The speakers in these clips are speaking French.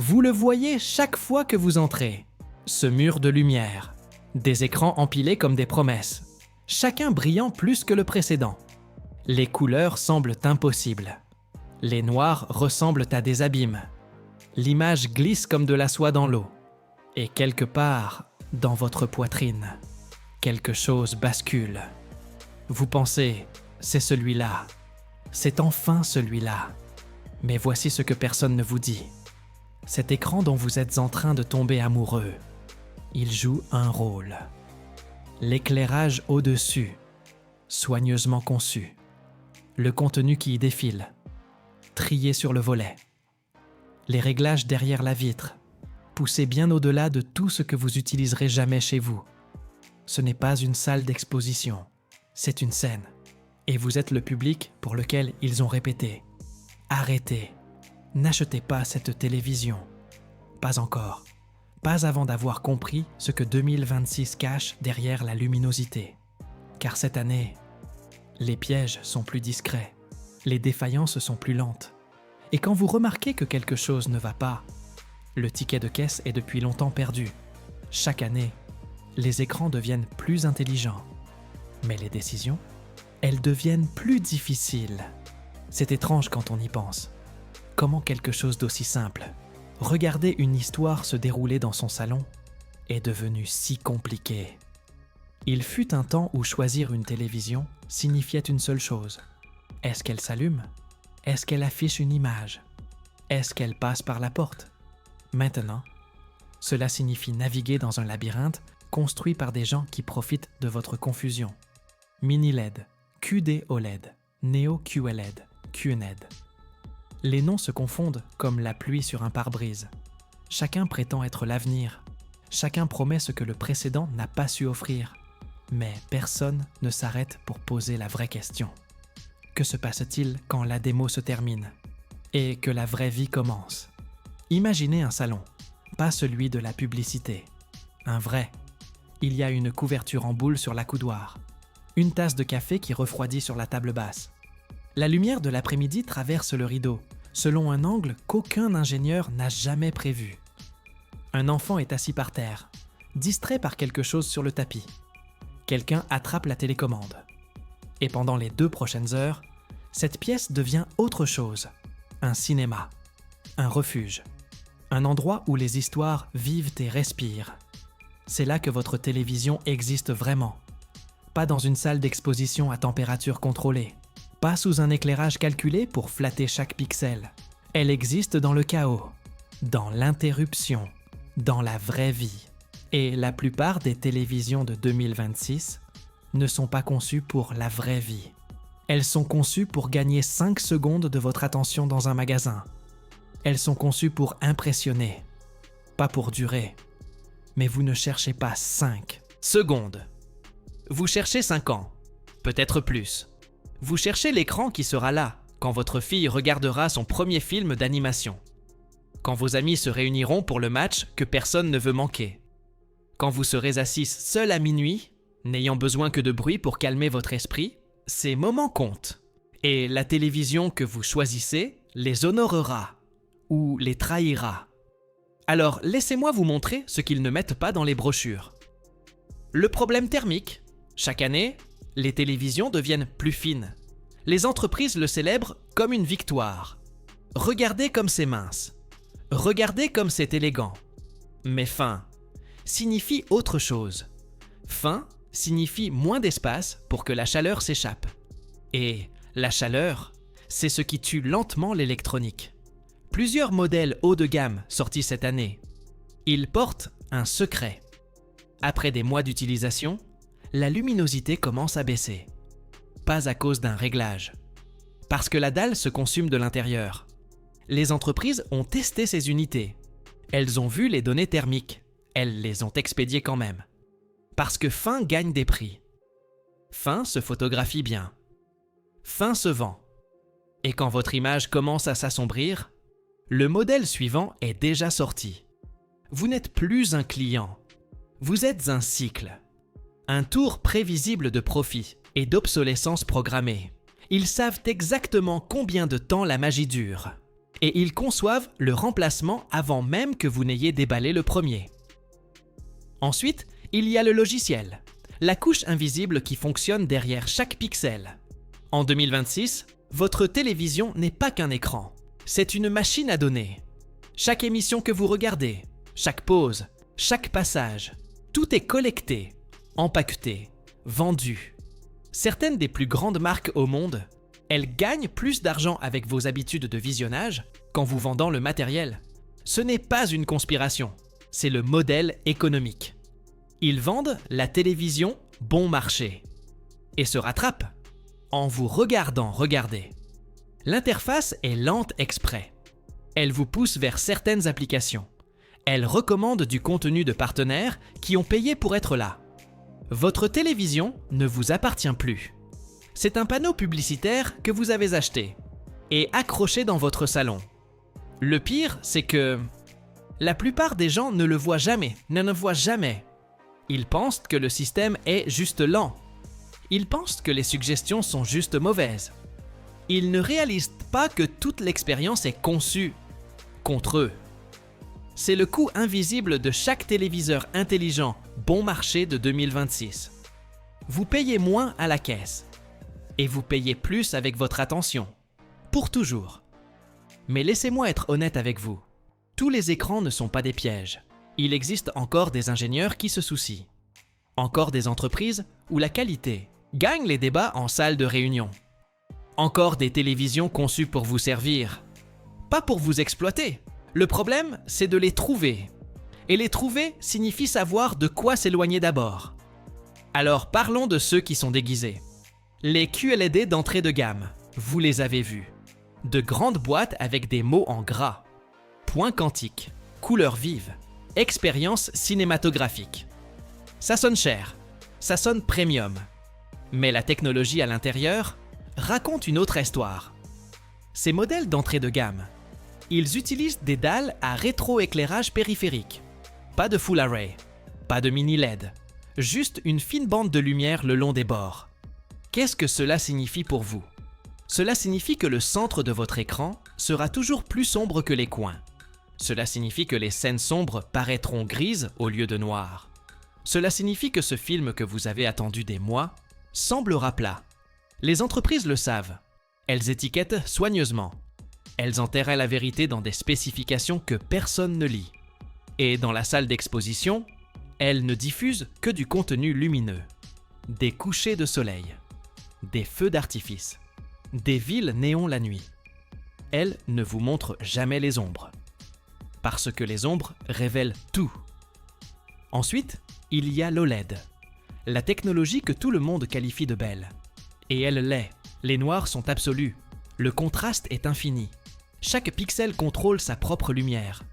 Vous le voyez chaque fois que vous entrez. Ce mur de lumière. Des écrans empilés comme des promesses. Chacun brillant plus que le précédent. Les couleurs semblent impossibles. Les noirs ressemblent à des abîmes. L'image glisse comme de la soie dans l'eau. Et quelque part, dans votre poitrine, quelque chose bascule. Vous pensez, c'est celui-là. C'est enfin celui-là. Mais voici ce que personne ne vous dit. Cet écran dont vous êtes en train de tomber amoureux, il joue un rôle. L'éclairage au-dessus, soigneusement conçu. Le contenu qui y défile, trié sur le volet. Les réglages derrière la vitre, poussés bien au-delà de tout ce que vous utiliserez jamais chez vous. Ce n'est pas une salle d'exposition, c'est une scène. Et vous êtes le public pour lequel ils ont répété. Arrêtez, n'achetez pas cette télévision. Pas encore. Pas avant d'avoir compris ce que 2026 cache derrière la luminosité. Car cette année, les pièges sont plus discrets, les défaillances sont plus lentes. Et quand vous remarquez que quelque chose ne va pas, le ticket de caisse est depuis longtemps perdu. Chaque année, les écrans deviennent plus intelligents. Mais les décisions, elles deviennent plus difficiles. C'est étrange quand on y pense. Comment quelque chose d'aussi simple, regarder une histoire se dérouler dans son salon, est devenu si compliqué. Il fut un temps où choisir une télévision signifiait une seule chose. Est-ce qu'elle s'allume? Est-ce qu'elle affiche une image? Est-ce qu'elle passe par la porte? Maintenant, cela signifie naviguer dans un labyrinthe construit par des gens qui profitent de votre confusion. Mini LED, QD OLED, Neo QLED, QNED. Les noms se confondent comme la pluie sur un pare-brise. Chacun prétend être l'avenir. Chacun promet ce que le précédent n'a pas su offrir. Mais personne ne s'arrête pour poser la vraie question. Que se passe-t-il quand la démo se termine et que la vraie vie commence? Imaginez un salon, pas celui de la publicité. Un vrai. Il y a une couverture en boule sur l'accoudoir. Une tasse de café qui refroidit sur la table basse. La lumière de l'après-midi traverse le rideau, selon un angle qu'aucun ingénieur n'a jamais prévu. Un enfant est assis par terre, distrait par quelque chose sur le tapis. Quelqu'un attrape la télécommande. Et pendant les 2 prochaines heures, cette pièce devient autre chose. Un cinéma, un refuge, un endroit où les histoires vivent et respirent. C'est là que votre télévision existe vraiment. Pas dans une salle d'exposition à température contrôlée. Pas sous un éclairage calculé pour flatter chaque pixel. Elle existe dans le chaos, dans l'interruption, dans la vraie vie. Et la plupart des télévisions de 2026 ne sont pas conçues pour la vraie vie. Elles sont conçues pour gagner 5 secondes de votre attention dans un magasin. Elles sont conçues pour impressionner, pas pour durer. Mais vous ne cherchez pas 5 secondes. Vous cherchez 5 ans, peut-être plus. Vous cherchez l'écran qui sera là quand votre fille regardera son premier film d'animation. Quand vos amis se réuniront pour le match que personne ne veut manquer. Quand vous serez assise seule à minuit, n'ayant besoin que de bruit pour calmer votre esprit, ces moments comptent. Et la télévision que vous choisissez les honorera ou les trahira. Alors laissez-moi vous montrer ce qu'ils ne mettent pas dans les brochures. Le problème thermique. Chaque année, les télévisions deviennent plus fines. Les entreprises le célèbrent comme une victoire. Regardez comme c'est mince. Regardez comme c'est élégant. Mais fin signifie autre chose. Fin signifie moins d'espace pour que la chaleur s'échappe. Et la chaleur, c'est ce qui tue lentement l'électronique. Plusieurs modèles haut de gamme sortis cette année. Ils portent un secret. Après des mois d'utilisation, la luminosité commence à baisser. Pas à cause d'un réglage. Parce que la dalle se consume de l'intérieur. Les entreprises ont testé ces unités. Elles ont vu les données thermiques. Elles les ont expédiées quand même. Parce que fin gagne des prix. Fin se photographie bien. Fin se vend. Et quand votre image commence à s'assombrir, le modèle suivant est déjà sorti. Vous n'êtes plus un client. Vous êtes un cycle. Un tour prévisible de profit et d'obsolescence programmée. Ils savent exactement combien de temps la magie dure. Et ils conçoivent le remplacement avant même que vous n'ayez déballé le premier. Ensuite, il y a le logiciel, la couche invisible qui fonctionne derrière chaque pixel. En 2026, votre télévision n'est pas qu'un écran, c'est une machine à données. Chaque émission que vous regardez, chaque pause, chaque passage, tout est collecté, empaqueté, vendu. Certaines des plus grandes marques au monde, elles gagnent plus d'argent avec vos habitudes de visionnage qu'en vous vendant le matériel. Ce n'est pas une conspiration, c'est le modèle économique. Ils vendent la télévision bon marché et se rattrapent en vous regardant regarder. L'interface est lente exprès. Elle vous pousse vers certaines applications. Elle recommande du contenu de partenaires qui ont payé pour être là. Votre télévision ne vous appartient plus. C'est un panneau publicitaire que vous avez acheté et accroché dans votre salon. Le pire, c'est que la plupart des gens ne le voient jamais, ne le voient jamais. Ils pensent que le système est juste lent. Ils pensent que les suggestions sont juste mauvaises. Ils ne réalisent pas que toute l'expérience est conçue contre eux. C'est le coût invisible de chaque téléviseur intelligent bon marché de 2026. Vous payez moins à la caisse et vous payez plus avec votre attention, pour toujours. Mais laissez-moi être honnête avec vous. Tous les écrans ne sont pas des pièges. Il existe encore des ingénieurs qui se soucient. Encore des entreprises où la qualité gagne les débats en salle de réunion. Encore des télévisions conçues pour vous servir, pas pour vous exploiter. Le problème, c'est de les trouver. Et les trouver signifie savoir de quoi s'éloigner d'abord. Alors parlons de ceux qui sont déguisés. Les QLED d'entrée de gamme, vous les avez vus. De grandes boîtes avec des mots en gras. Point quantique, couleurs vives, expérience cinématographique. Ça sonne cher, ça sonne premium. Mais la technologie à l'intérieur raconte une autre histoire. Ces modèles d'entrée de gamme, ils utilisent des dalles à rétroéclairage périphérique. Pas de full array, pas de mini LED, juste une fine bande de lumière le long des bords. Qu'est-ce que cela signifie pour vous? Cela signifie que le centre de votre écran sera toujours plus sombre que les coins. Cela signifie que les scènes sombres paraîtront grises au lieu de noires. Cela signifie que ce film que vous avez attendu des mois semblera plat. Les entreprises le savent. Elles étiquettent soigneusement. Elles enterrent la vérité dans des spécifications que personne ne lit. Et dans la salle d'exposition, elles ne diffusent que du contenu lumineux. Des couchers de soleil, des feux d'artifice, des villes néons la nuit. Elles ne vous montrent jamais les ombres. Parce que les ombres révèlent tout. Ensuite, il y a l'OLED, la technologie que tout le monde qualifie de belle. Et elle l'est. Les noirs sont absolus. Le contraste est infini. Chaque pixel contrôle sa propre lumière.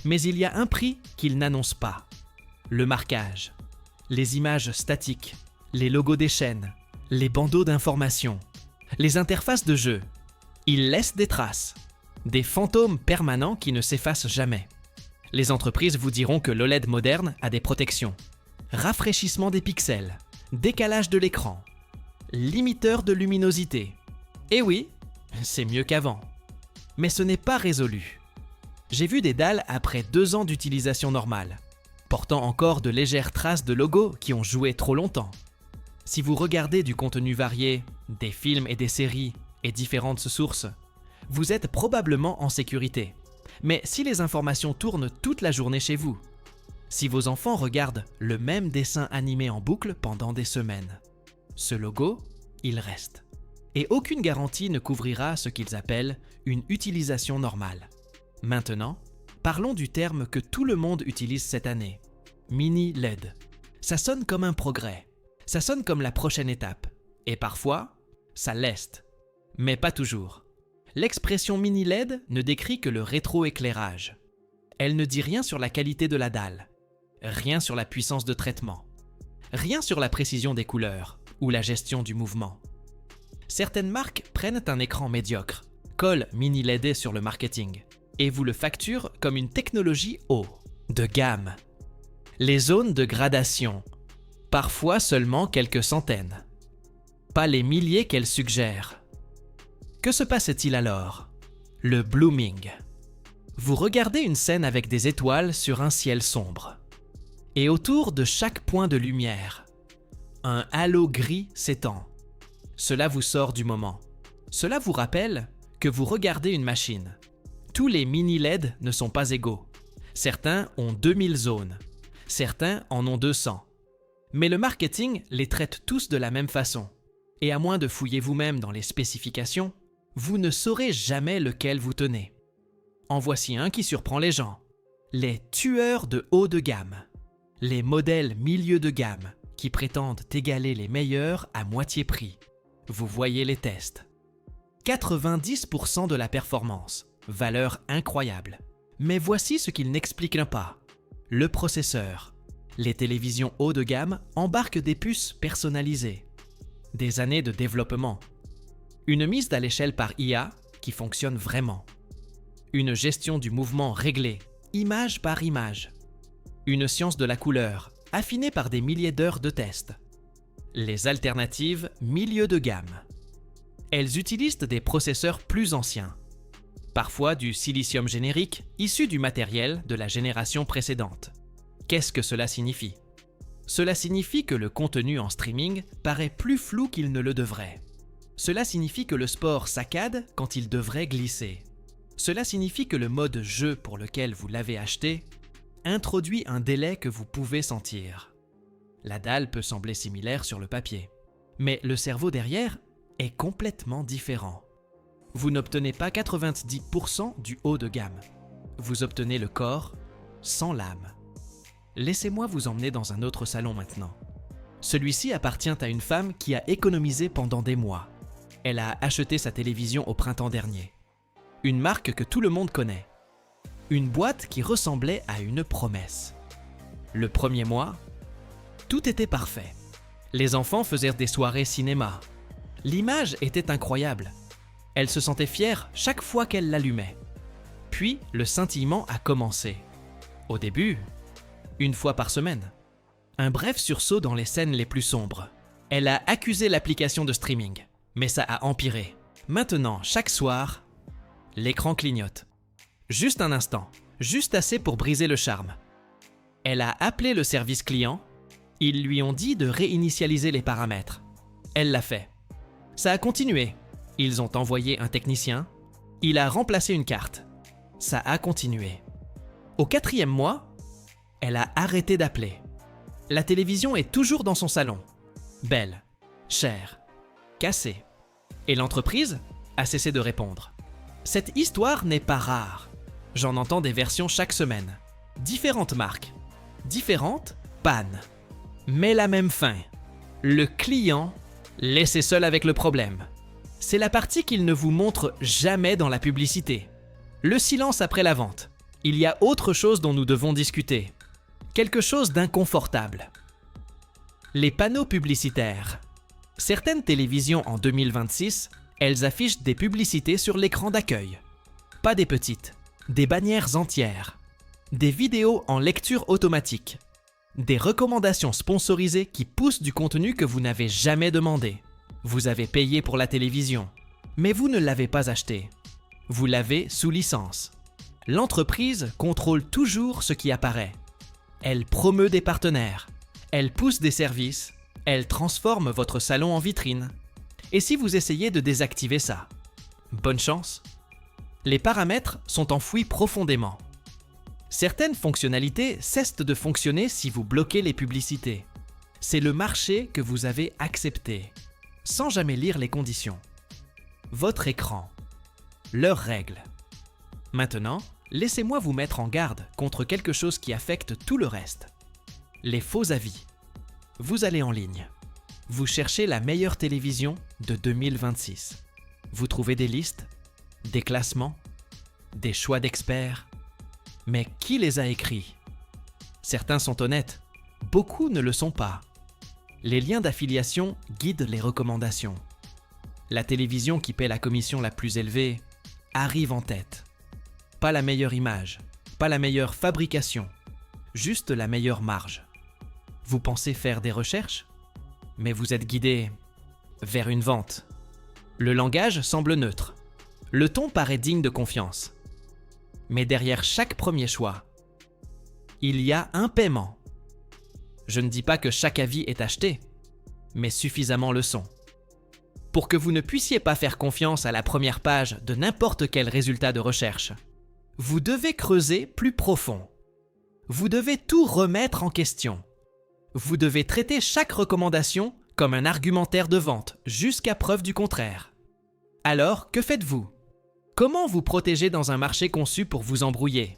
Mais il y a un prix qu'il n'annonce pas. Le marquage, les images statiques, les logos des chaînes, les bandeaux d'information, les interfaces de jeu. Ils laissent des traces, des fantômes permanents qui ne s'effacent jamais. Les entreprises vous diront que l'OLED moderne a des protections. Rafraîchissement des pixels, décalage de l'écran, limiteur de luminosité. Et oui, c'est mieux qu'avant. Mais ce n'est pas résolu. J'ai vu des dalles après 2 ans d'utilisation normale, portant encore de légères traces de logos qui ont joué trop longtemps. Si vous regardez du contenu varié, des films et des séries et différentes sources, vous êtes probablement en sécurité. Mais si les informations tournent toute la journée chez vous, si vos enfants regardent le même dessin animé en boucle pendant des semaines, ce logo, il reste. Et aucune garantie ne couvrira ce qu'ils appellent une utilisation normale. Maintenant, parlons du terme que tout le monde utilise cette année, mini LED. Ça sonne comme un progrès, ça sonne comme la prochaine étape. Et parfois, ça l'est. Mais pas toujours. L'expression mini LED ne décrit que le rétroéclairage. Elle ne dit rien sur la qualité de la dalle, rien sur la puissance de traitement, rien sur la précision des couleurs ou la gestion du mouvement. Certaines marques prennent un écran médiocre, collent mini LED sur le marketing et vous le facturent comme une technologie haut de gamme. Les zones de gradation, parfois seulement quelques centaines, pas les milliers qu'elles suggèrent. Que se passe-t-il alors? Le blooming. Vous regardez une scène avec des étoiles sur un ciel sombre. Et autour de chaque point de lumière, un halo gris s'étend. Cela vous sort du moment. Cela vous rappelle que vous regardez une machine. Tous les mini-LED ne sont pas égaux. Certains ont 2000 zones. Certains en ont 200. Mais le marketing les traite tous de la même façon. Et à moins de fouiller vous-même dans les spécifications, vous ne saurez jamais lequel vous tenez. En voici un qui surprend les gens. Les tueurs de haut de gamme. Les modèles milieu de gamme qui prétendent égaler les meilleurs à moitié prix. Vous voyez les tests. 90% de la performance. Valeur incroyable. Mais voici ce qu'ils n'expliquent pas. Le processeur. Les télévisions haut de gamme embarquent des puces personnalisées. Des années de développement. Une mise à l'échelle par IA qui fonctionne vraiment. Une gestion du mouvement réglée, image par image. Une science de la couleur, affinée par des milliers d'heures de tests. Les alternatives milieu de gamme. Elles utilisent des processeurs plus anciens. Parfois du silicium générique issu du matériel de la génération précédente. Qu'est-ce que cela signifie? Cela signifie que le contenu en streaming paraît plus flou qu'il ne le devrait. Cela signifie que le sport saccade quand il devrait glisser. Cela signifie que le mode jeu pour lequel vous l'avez acheté introduit un délai que vous pouvez sentir. La dalle peut sembler similaire sur le papier, mais le cerveau derrière est complètement différent. Vous n'obtenez pas 90% du haut de gamme. Vous obtenez le corps sans l'âme. Laissez-moi vous emmener dans un autre salon maintenant. Celui-ci appartient à une femme qui a économisé pendant des mois. Elle a acheté sa télévision au printemps dernier. Une marque que tout le monde connaît. Une boîte qui ressemblait à une promesse. Le premier mois, tout était parfait. Les enfants faisaient des soirées cinéma. L'image était incroyable. Elle se sentait fière chaque fois qu'elle l'allumait. Puis, le scintillement a commencé. Au début, une fois par semaine. Un bref sursaut dans les scènes les plus sombres. Elle a accusé l'application de streaming, mais ça a empiré. Maintenant, chaque soir, l'écran clignote. Juste un instant, juste assez pour briser le charme. Elle a appelé le service client. Ils lui ont dit de réinitialiser les paramètres. Elle l'a fait. Ça a continué. Ils ont envoyé un technicien. Il a remplacé une carte. Ça a continué. Au 4e mois, elle a arrêté d'appeler. La télévision est toujours dans son salon. Belle, chère, cassée. Et l'entreprise a cessé de répondre. Cette histoire n'est pas rare. J'en entends des versions chaque semaine. Différentes marques. Différentes pannes. Mais la même fin. Le client laissé seul avec le problème. C'est la partie qu'il ne vous montre jamais dans la publicité. Le silence après la vente. Il y a autre chose dont nous devons discuter. Quelque chose d'inconfortable. Les panneaux publicitaires. Certaines télévisions en 2026, elles affichent des publicités sur l'écran d'accueil. Pas des petites, des bannières entières. Des vidéos en lecture automatique. Des recommandations sponsorisées qui poussent du contenu que vous n'avez jamais demandé. Vous avez payé pour la télévision, mais vous ne l'avez pas acheté. Vous l'avez sous licence. L'entreprise contrôle toujours ce qui apparaît. Elle promeut des partenaires. Elle pousse des services. Elle transforme votre salon en vitrine. Et si vous essayez de désactiver ça? Bonne chance. Les paramètres sont enfouis profondément. Certaines fonctionnalités cessent de fonctionner si vous bloquez les publicités. C'est le marché que vous avez accepté, sans jamais lire les conditions. Votre écran. Leurs règles. Maintenant, laissez-moi vous mettre en garde contre quelque chose qui affecte tout le reste. Les faux avis. Vous allez en ligne. Vous cherchez la meilleure télévision de 2026. Vous trouvez des listes, des classements, des choix d'experts. Mais qui les a écrits? Certains sont honnêtes, beaucoup ne le sont pas. Les liens d'affiliation guident les recommandations. La télévision qui paie la commission la plus élevée arrive en tête. Pas la meilleure image, pas la meilleure fabrication, juste la meilleure marge. Vous pensez faire des recherches? Mais vous êtes guidé vers une vente. Le langage semble neutre. Le ton paraît digne de confiance. Mais derrière chaque premier choix, il y a un paiement. Je ne dis pas que chaque avis est acheté, mais suffisamment le sont. Pour que vous ne puissiez pas faire confiance à la première page de n'importe quel résultat de recherche, vous devez creuser plus profond. Vous devez tout remettre en question. Vous devez traiter chaque recommandation comme un argumentaire de vente, jusqu'à preuve du contraire. Alors, que faites-vous? Comment vous protéger dans un marché conçu pour vous embrouiller?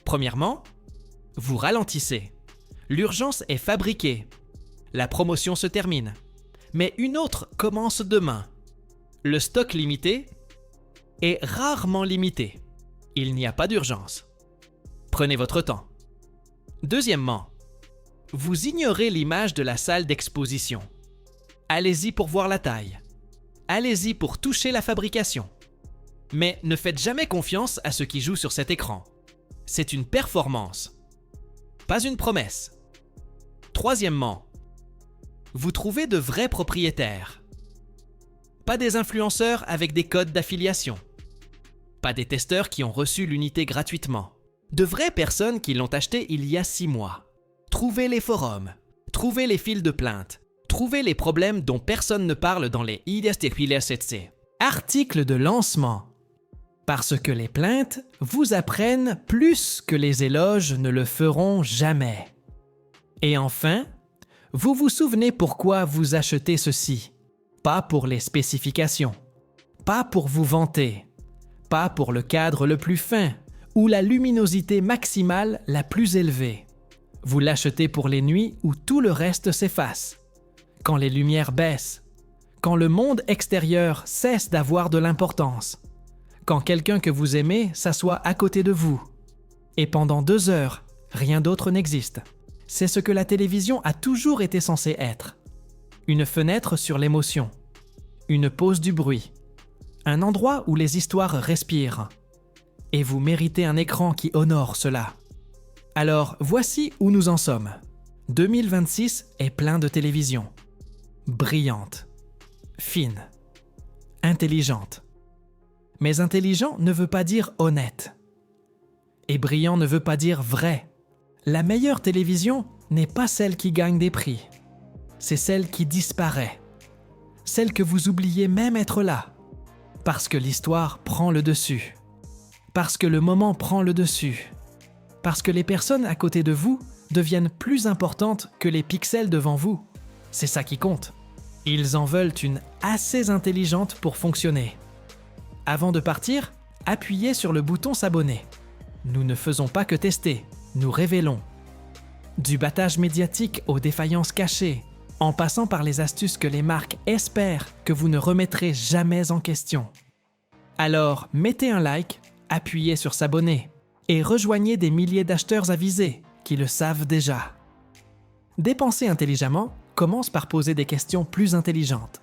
Premièrement, vous ralentissez. L'urgence est fabriquée. La promotion se termine. Mais une autre commence demain. Le stock limité est rarement limité. Il n'y a pas d'urgence. Prenez votre temps. Deuxièmement, vous ignorez l'image de la salle d'exposition. Allez-y pour voir la taille. Allez-y pour toucher la fabrication. Mais ne faites jamais confiance à ce qui joue sur cet écran. C'est une performance, pas une promesse. Troisièmement, vous trouvez de vrais propriétaires. Pas des influenceurs avec des codes d'affiliation. Pas des testeurs qui ont reçu l'unité gratuitement. De vraies personnes qui l'ont acheté il y a 6 mois. Trouvez les forums. Trouvez les fils de plainte. Trouvez les problèmes dont personne ne parle dans les articles de lancement. Parce que les plaintes vous apprennent plus que les éloges ne le feront jamais. Et enfin, vous vous souvenez pourquoi vous achetez ceci. Pas pour les spécifications, pas pour vous vanter, pas pour le cadre le plus fin ou la luminosité maximale la plus élevée. Vous l'achetez pour les nuits où tout le reste s'efface, quand les lumières baissent, quand le monde extérieur cesse d'avoir de l'importance, quand quelqu'un que vous aimez s'assoit à côté de vous. Et pendant 2 heures, rien d'autre n'existe. C'est ce que la télévision a toujours été censée être. Une fenêtre sur l'émotion, une pause du bruit, un endroit où les histoires respirent. Et vous méritez un écran qui honore cela. Alors, voici où nous en sommes. 2026 est plein de télévision. Brillante, fine, intelligente. Mais intelligent ne veut pas dire honnête. Et brillant ne veut pas dire vrai. La meilleure télévision n'est pas celle qui gagne des prix. C'est celle qui disparaît. Celle que vous oubliez même être là. Parce que l'histoire prend le dessus. Parce que le moment prend le dessus. Parce que les personnes à côté de vous deviennent plus importantes que les pixels devant vous. C'est ça qui compte. Ils en veulent une assez intelligente pour fonctionner. Avant de partir, appuyez sur le bouton s'abonner. Nous ne faisons pas que tester, nous révélons. Du battage médiatique aux défaillances cachées, en passant par les astuces que les marques espèrent que vous ne remettrez jamais en question. Alors, mettez un like, appuyez sur s'abonner et rejoignez des milliers d'acheteurs avisés qui le savent déjà. Dépenser intelligemment commence par poser des questions plus intelligentes.